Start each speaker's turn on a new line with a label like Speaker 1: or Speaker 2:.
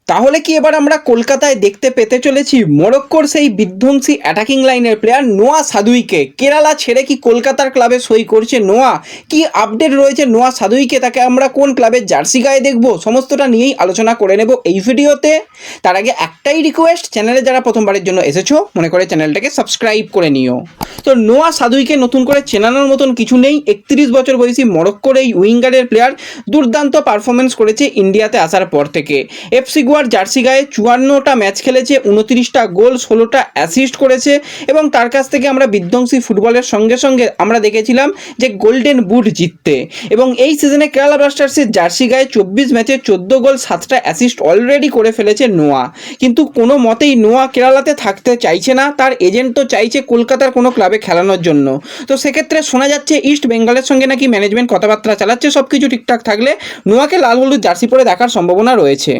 Speaker 1: তাহলে কি এবার আমরা কলকাতায় দেখতে পেতে চলেছি মরক্কোর সেই বিধ্বংসী অ্যাটাকিং লাইনের প্লেয়ার নোয়া সাদুইকে? কেরালা ছেড়ে কি কলকাতার ক্লাবে সই করছে নোয়া? কি আপডেট রয়েছে নোয়া সাদুইকে? তাকে আমরা কোন ক্লাবের জার্সি গায়ে দেখব? সমস্তটা নিয়েই আলোচনা করে নেব এই ভিডিওতে। তার আগে একটাই রিকোয়েস্ট, চ্যানেলে যারা প্রথমবারের জন্য এসেছো মনে করে চ্যানেলটাকে সাবস্ক্রাইব করে নিও। তো নোয়া সাদুইকে নতুন করে চেনানোর মতন কিছু নেই। 31 বছর বয়সী মরক্কোর এই উইঙ্গারের প্লেয়ার দুর্দান্ত পারফরমেন্স করেছে ইন্ডিয়াতে আসার পর থেকে। এফসি গোয়ার জার্সি গায়ে 54টা ম্যাচ খেলেছে, 29টা গোল, 16টা অ্যাসিস্ট করেছে এবং তার কাছ থেকে আমরা বিধ্বংসী ফুটবলের সঙ্গে সঙ্গে আমরা দেখেছিলাম যে গোল্ডেন বুট জিততে। এবং এই সিজনে কেরালা ব্লাস্টার্সের জার্সি গায়ে 24 ম্যাচে 14 গোল, 7টা অ্যাসিস্ট অলরেডি করে ফেলেছে নোয়া। কিন্তু কোনো মতেই নোয়া কেরালাতে থাকতে চাইছে না, তার এজেন্ট তো চাইছে কলকাতার কোনো ক্লাবে খেলানোর জন্য। তো সেক্ষেত্রে শোনা যাচ্ছে ইস্ট বেঙ্গলের সঙ্গে নাকি ম্যানেজমেন্ট কথাবার্তা চালাচ্ছে। সব কিছু ঠিকঠাক থাকলে নোয়াকে লাল হলুদ জার্সি পরে দেখার সম্ভাবনা রয়েছে।